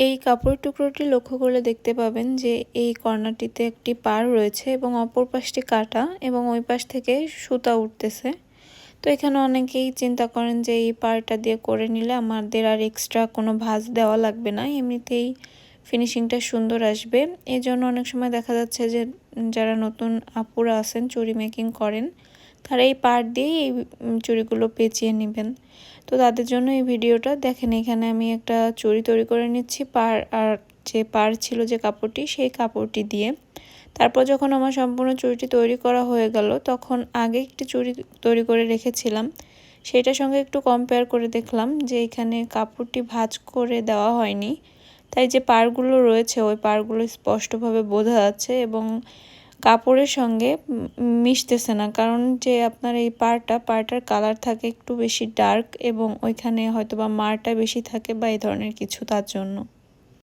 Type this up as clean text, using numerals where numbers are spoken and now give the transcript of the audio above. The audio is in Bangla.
এই কাপড়ের টুকরোটি লক্ষ্য করলে দেখতে পাবেন যে এই কর্নারটিতে একটি পাড় রয়েছে এবং অপর পাশটি কাটা এবং ওই পাশ থেকে সুতা উঠতেছে। তো এখানে অনেকেই চিন্তা করেন যে এই পাড়টা দিয়ে করে নিলে আমাদের আর এক্সট্রা কোনো ভাঁজ দেওয়া লাগবে না, এমনিতেই ফিনিশিংটা সুন্দর আসবে। এই জন্য অনেক সময় দেখা যাচ্ছে যে যারা নতুন আপুরা আছেন চুড়ি মেকিং করেন তারা এই পাড় দিয়েই এই চুড়িগুলো পেঁচিয়ে নেবেন। তো তাদের জন্য এই ভিডিওটা দেখেন। এখানে আমি একটা চুড়ি তৈরি করে নিচ্ছি পাড় আর যে পাড় ছিল যে কাপড়টি সেই কাপড়টি দিয়ে। তারপর যখন আমার সম্পূর্ণ চুড়িটি তৈরি করা হয়ে গেল তখন আগে একটি চুড়ি তৈরি করে রেখেছিলাম, সেটার সঙ্গে একটু কম্পেয়ার করে দেখলাম যে এখানে কাপড়টি ভাঁজ করে দেওয়া হয়নি, তাই যে পাড়গুলো রয়েছে ওই পাড়গুলো স্পষ্টভাবে বোঝা যাচ্ছে এবং কাপড়ের সঙ্গে মিশতেছে না, কারণ যে আপনার এই পাড়টার কালার থাকে একটু বেশি ডার্ক এবং ওইখানে হয়তোবা মারটা বেশি থাকে বা এই ধরনের কিছু, তার জন্য।